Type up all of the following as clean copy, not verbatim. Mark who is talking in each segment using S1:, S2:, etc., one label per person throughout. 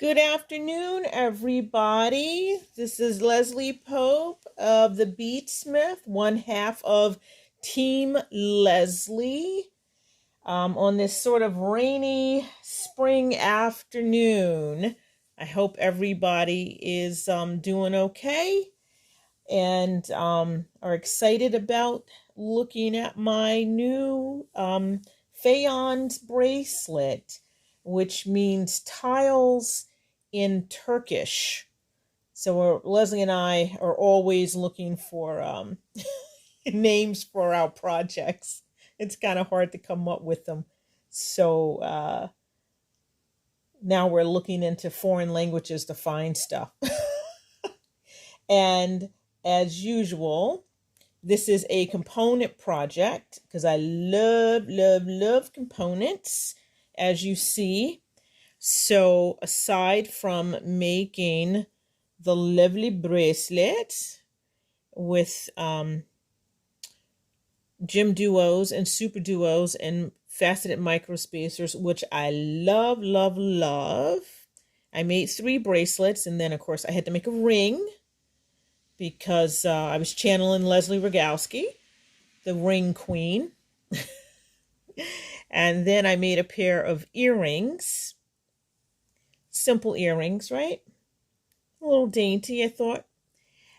S1: Good afternoon, everybody. This is Leslie Pope of the Beadsmith, one half of Team Leslie, on this sort of rainy spring afternoon. I hope everybody is doing okay and are excited about looking at my new Fayans bracelet, which means tiles in Turkish. So Leslie and I are always looking for names for our projects. It's kind of hard to come up with them. So now we're looking into foreign languages to find stuff. And as usual, this is a component project because I love components, as you see. So aside from making the lovely bracelet with Gemduos and Superduos and faceted micro spacers, which I love, I made 3 bracelets, and then of course I had to make a ring because I was channeling Leslie Rogowski, the ring queen. And then I made a pair of earrings. Simple earrings, right? A little dainty, I thought.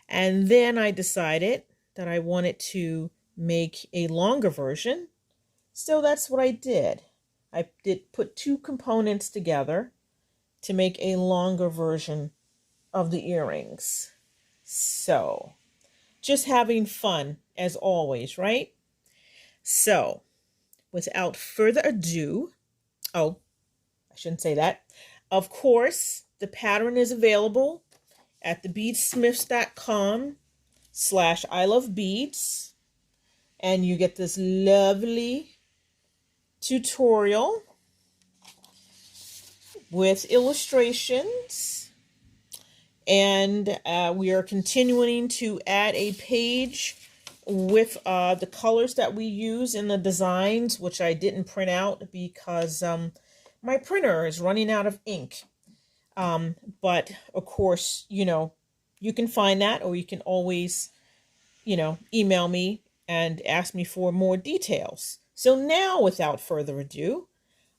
S1: And then I decided that I wanted to make a longer version. So that's what I did. I did put 2 components together to make a longer version of the earrings. So, just having fun as always, right? So, without further ado, I shouldn't say that. Of course, the pattern is available at thebeadsmith.com/I-love-beads, and you get this lovely tutorial with illustrations. And we are continuing to add a page with the colors that we use in the designs, which I didn't print out because my printer is running out of ink. But of course, you can find that, or you can always, email me and ask me for more details. So now, without further ado,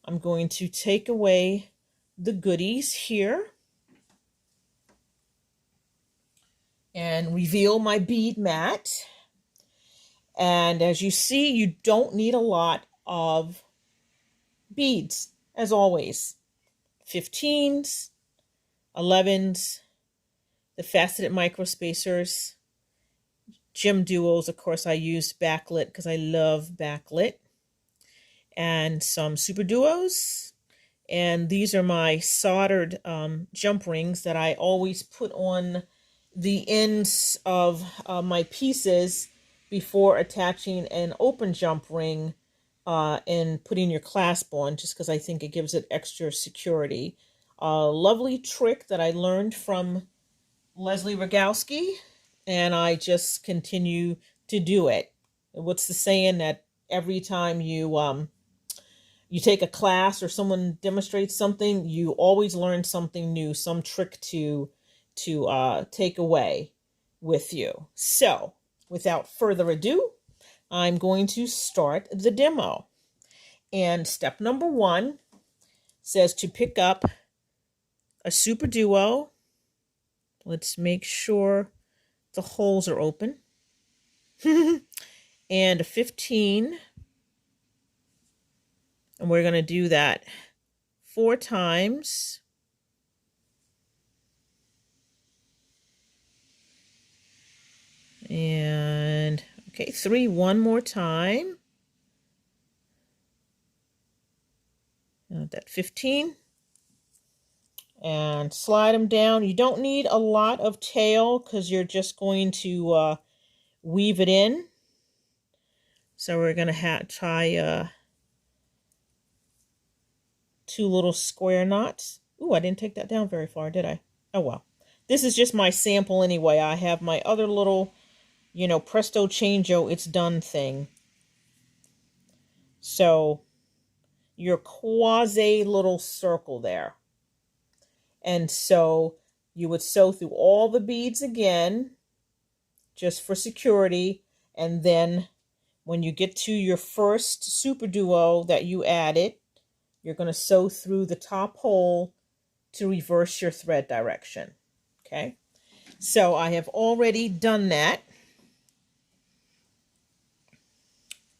S1: I'm going to take away the goodies here and reveal my bead mat. And as you see, you don't need a lot of beads, as always. 15s, 11s, the faceted micro spacers, Gemduos, of course I used backlit because I love backlit, and some Superduos. And these are my soldered jump rings that I always put on the ends of my pieces before attaching an open jump ring and putting your clasp on, just because I think it gives it extra security. A lovely trick that I learned from Leslie Rogowski, and I just continue to do it. What's the saying that every time you take a class or someone demonstrates something, you always learn something new, some trick to take away with you. So, without further ado, I'm going to start the demo. And step number 1 says to pick up a Superduo. Let's make sure the holes are open. And a 15. And we're going to do that 4 times. And okay, 3 one more time. That 15. And slide them down. You don't need a lot of tail because you're just going to weave it in. So we're going to tie 2 little square knots. Ooh, I didn't take that down very far, did I? Oh well. This is just my sample anyway. I have my other little, presto changeo, it's done thing. So your quasi little circle there. And so you would sew through all the beads again, just for security. And then when you get to your first Superduo that you added, you're going to sew through the top hole to reverse your thread direction. Okay, so I have already done that.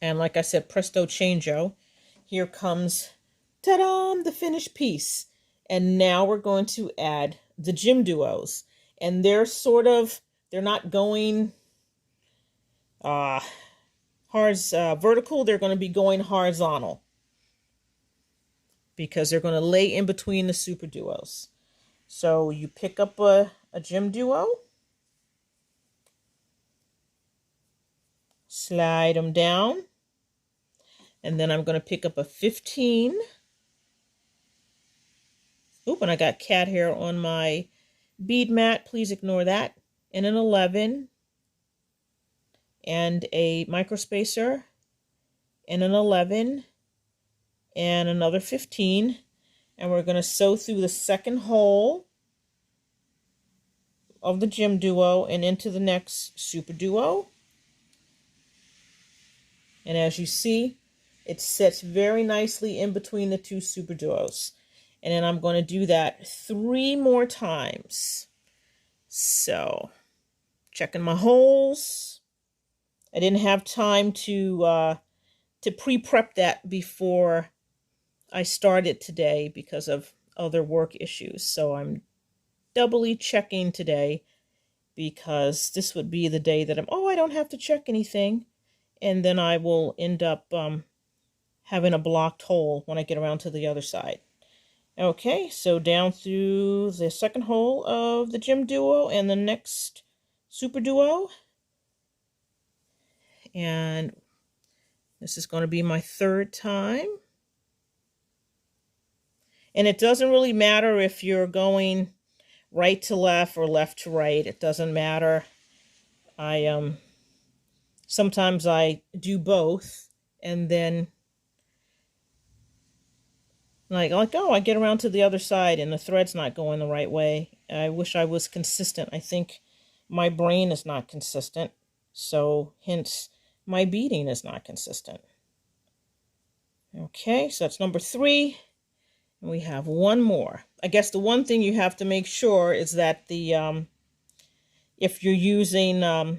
S1: And like I said, presto changeo, here comes, ta-da, the finished piece. And now we're going to add the Gemduos. And they're not going vertical, they're going to be going horizontal, because they're going to lay in between the Superduos. So you pick up a Gemduo, slide them down, and then I'm going to pick up a 15. Oop, and I got cat hair on my bead mat. Please ignore that. And an 11, and a microspacer, and an 11, and another 15. And we're going to sew through the second hole of the Gemduo and into the next Superduo. And as you see, it sits very nicely in between the two Superduos. And then I'm going to do that 3 more times. So, checking my holes. I didn't have time to pre-prep that before I started today because of other work issues. So I'm doubly checking today, because this would be the day that I don't have to check anything. And then I will end up having a blocked hole when I get around to the other side. Okay, so down through the second hole of the Gemduo and the next Superduo. And this is going to be my 3rd time. And it doesn't really matter if you're going right to left or left to right. It doesn't matter. Sometimes I do both, and then I get around to the other side and the thread's not going the right way. I wish I was consistent. I think my brain is not consistent, so hence my beading is not consistent. Okay, so that's number 3. And we have one more. I guess the one thing you have to make sure is that the if you're using the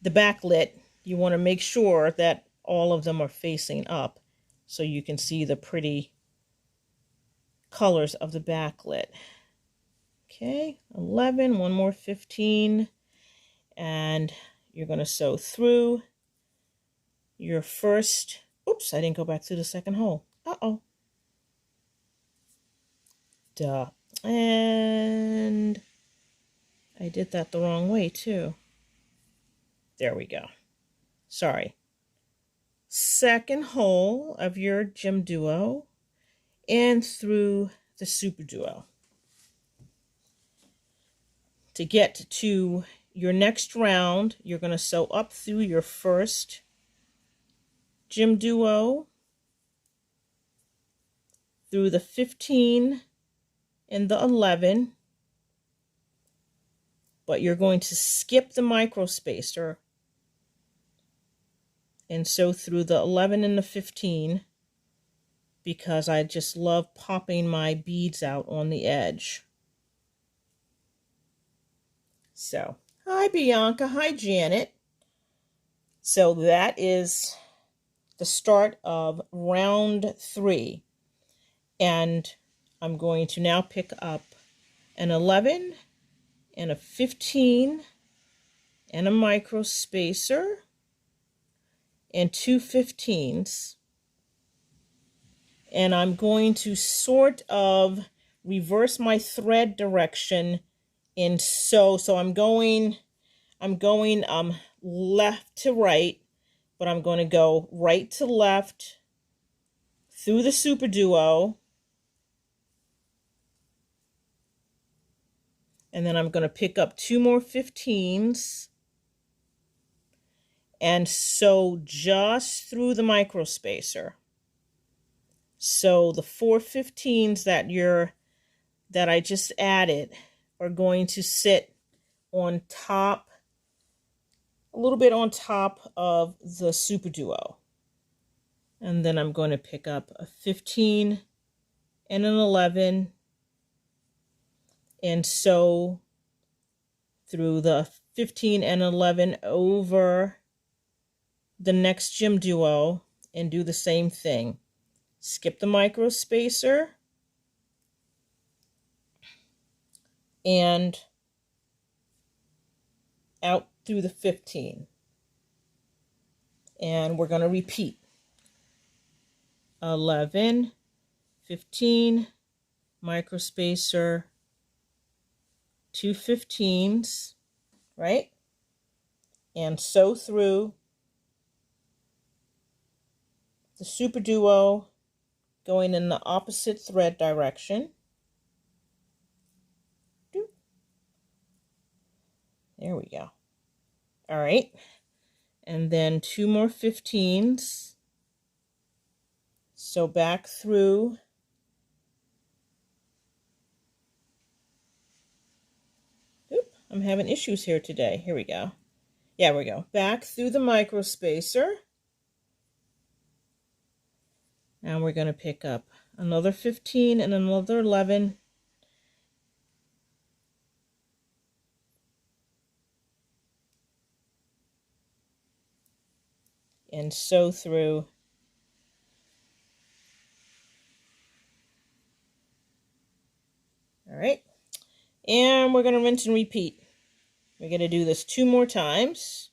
S1: backlit, you want to make sure that all of them are facing up so you can see the pretty colors of the backlit. Okay, 11, one more 15, and you're going to sew through your first, oops, I didn't go back through the second hole. Uh-oh. Duh. And I did that the wrong way too. There we go. Sorry. Second hole of your Gemduo and through the Superduo. To get to your next round, you're going to sew up through your first Gemduo, through the 15 and the 11, but you're going to skip the microspacer and sew through the 11 and the 15, because I just love popping my beads out on the edge. So, hi Bianca, hi Janet. So that is the start of round 3. And I'm going to now pick up an 11 and a 15 and a micro spacer and 2 15s. And I'm going to sort of reverse my thread direction in so I'm going left to right, but I'm going to go right to left through the Superduo, and then I'm going to pick up 2 more 15s, and sew just through the micro spacer. So the 4/15s that I just added are going to sit on top, a little bit on top of the Superduo. And then I'm going to pick up a 15 and an 11 and sew through the 15 and 11 over the next Gemduo and do the same thing. Skip the micro spacer and out through the 15. And we're going to repeat. 11, 15, micro spacer, 2 15s, right? And sew through the Superduo going in the opposite thread direction. There we go. All right. And then 2 more 15s. So back through. Oop, I'm having issues here today. Here we go. Yeah, we go. Back through the micro spacer. Now we're going to pick up another 15 and another 11. And sew through. All right. And we're going to rinse and repeat. We're going to do this 2 more times.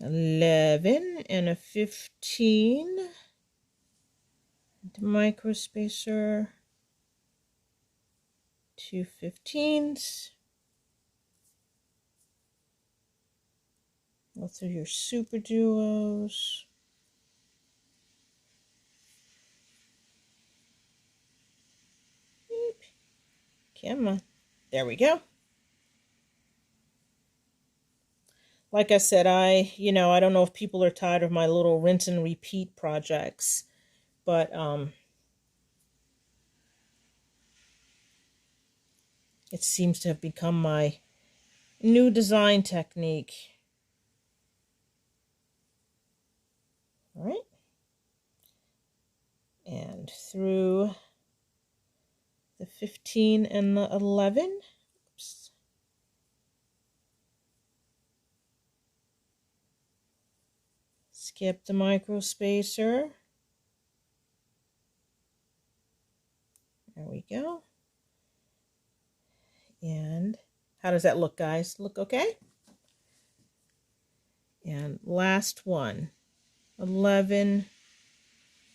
S1: $11 and a 15. The micro spacer. 2 15s. Go through your Superduos. Come on. There we go. Like I said, I don't know if people are tired of my little rinse and repeat projects, but it seems to have become my new design technique. All right. And through the 15 and the 11. Oops. Skip the micro spacer. There we go. And how does that look, guys? Look okay? And last one. 11,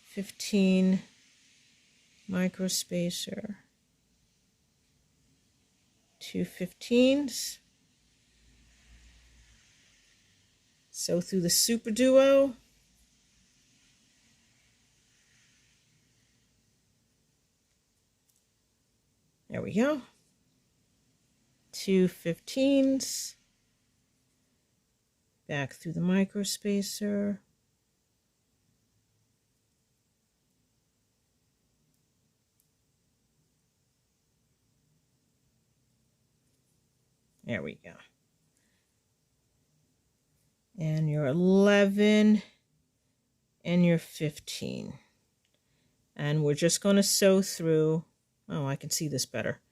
S1: 15, micro spacer. 2 15s. Sew through the Superduo. There we go. 2 15s. Back through the micro spacer. There we go. And your 11 and your 15. And we're just going to sew through, oh, I can see this better.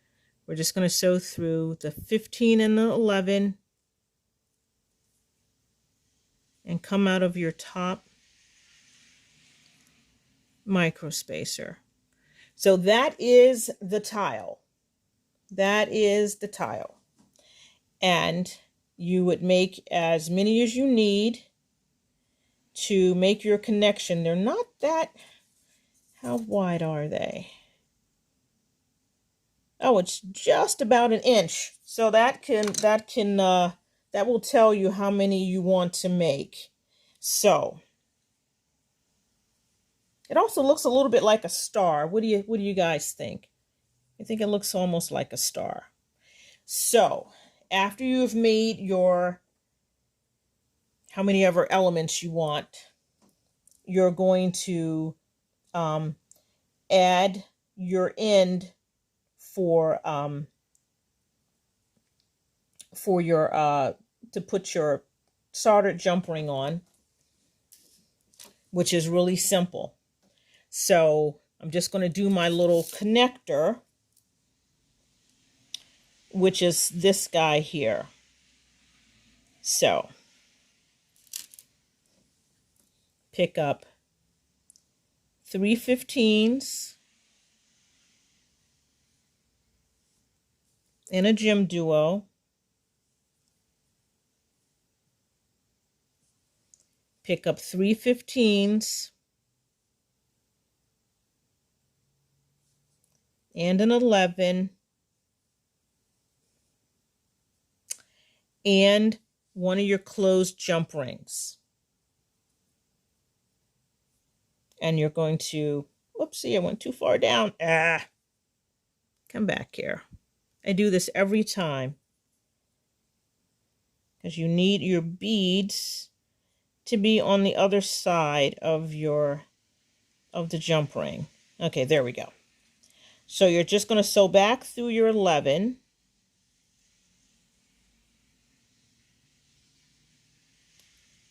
S1: We're just going to sew through the 15 and the 11 and come out of your top micro spacer. So that is the tile. That is the tile. And you would make as many as you need to make your connection. They're not that, how wide are they? Oh, it's just about an inch. So that will tell you how many you want to make. So it also looks a little bit like a star. What do you guys think? I think it looks almost like a star. So after you've made your how many ever elements you want, you're going to add your end for your to put your soldered jump ring on, which is really simple. So I'm just going to do my little connector, which is this guy here. So pick up 3/15 in a Gemduo, pick up 3/15 and an 11 and one of your closed jump rings. And you're going to, whoopsie, I went too far down. Come back here. I do this every time because you need your beads to be on the other side of the jump ring. Okay, there we go. So you're just going to sew back through your 11.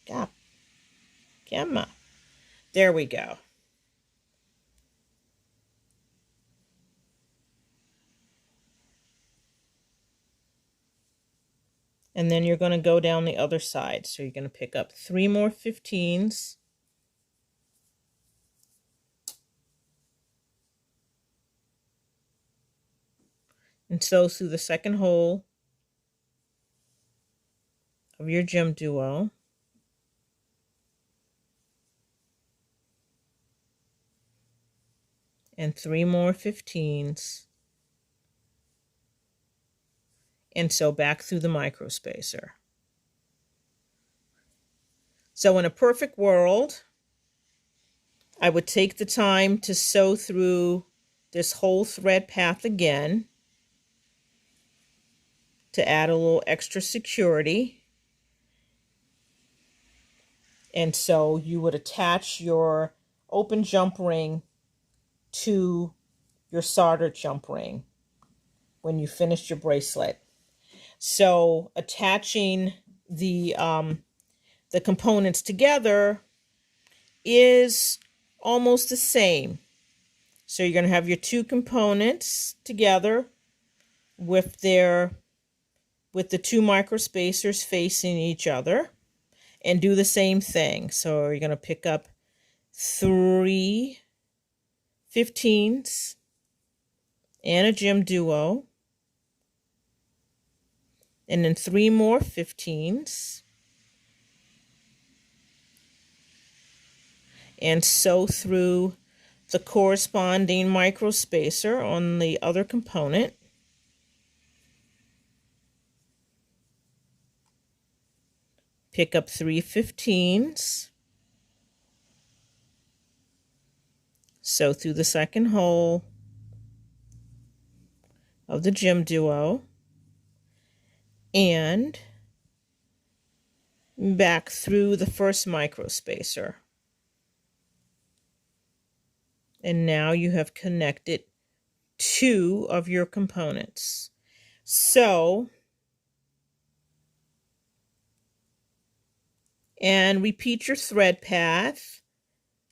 S1: God, come on. There we go. And then you're going to go down the other side. So you're going to pick up 3 more 15s. And sew through the second hole of your Gemduo. And 3 more 15s. And sew back through the micro spacer. So in a perfect world, I would take the time to sew through this whole thread path again to add a little extra security. And so you would attach your open jump ring to your soldered jump ring when you finish your bracelet. So attaching the components together is almost the same. So you're going to have your two components together with the two micro spacers facing each other, and do the same thing. So you're going to pick up 3 15s and a Gemduo, and then 3 more 15s, and sew through the corresponding micro spacer on the other component. Pick up 3 15s, sew through the second hole of the Gemduo, and back through the first micro spacer. And now you have connected 2 of your components. So, and repeat your thread path.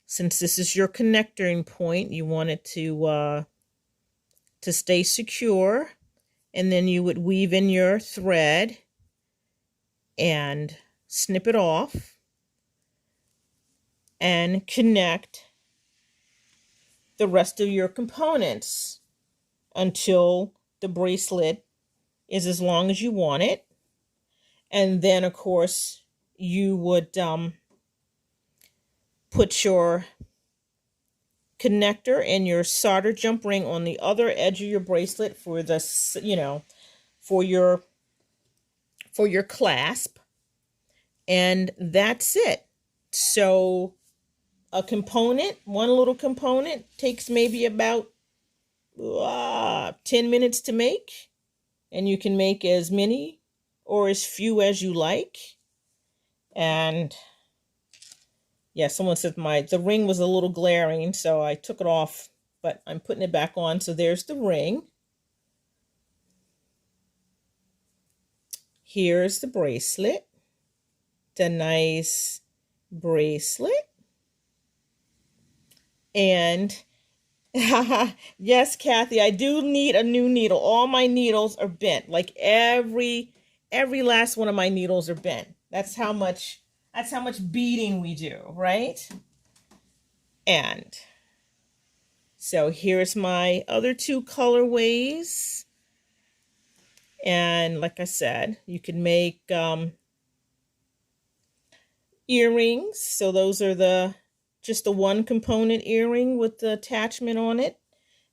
S1: Since this is your connecting point, you want it to stay secure. And then you would weave in your thread and snip it off and connect the rest of your components until the bracelet is as long as you want it. And then, of course, you would put your connector and your solder jump ring on the other edge of your bracelet for the, for your clasp, and that's it. So one little component takes maybe about 10 minutes to make, and you can make as many or as few as you like. And yeah, someone said the ring was a little glaring, so I took it off, but I'm putting it back on. So there's the ring. Here's the bracelet, the nice bracelet. And yes, Kathy, I do need a new needle. All my needles are bent. Like every last one of my needles are bent. That's how much beading we do, right? And so here's my other two colorways. And like I said, you can make earrings. So those are just the one component earring with the attachment on it.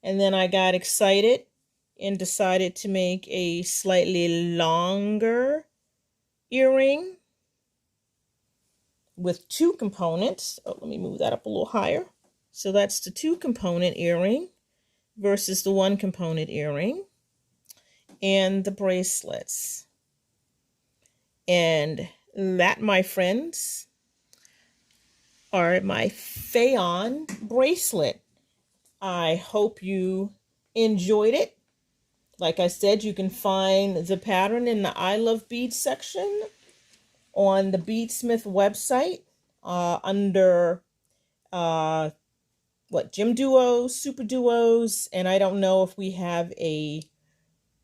S1: And then I got excited and decided to make a slightly longer earring with two components. Oh, let me move that up a little higher. So that's the two component earring versus the one component earring. And the bracelets. And that, my friends, are my Fayans bracelet. I hope you enjoyed it. Like I said, you can find the pattern in the I Love Beads section on the Beadsmith website under Gemduo, Superduos, and I don't know if we have a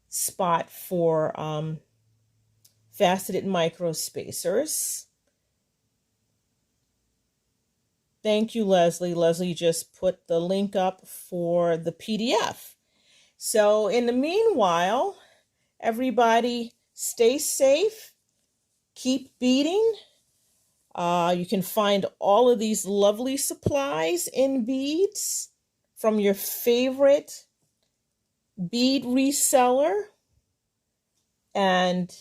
S1: spot for faceted micro spacers. Thank you, Leslie. Leslie just put the link up for the PDF. So in the meanwhile, everybody stay safe, keep beading. You can find all of these lovely supplies in beads from your favorite bead reseller. And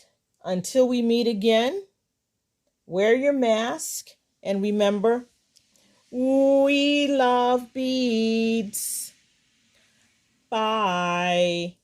S1: until we meet again, wear your mask and remember, we love beads. Bye.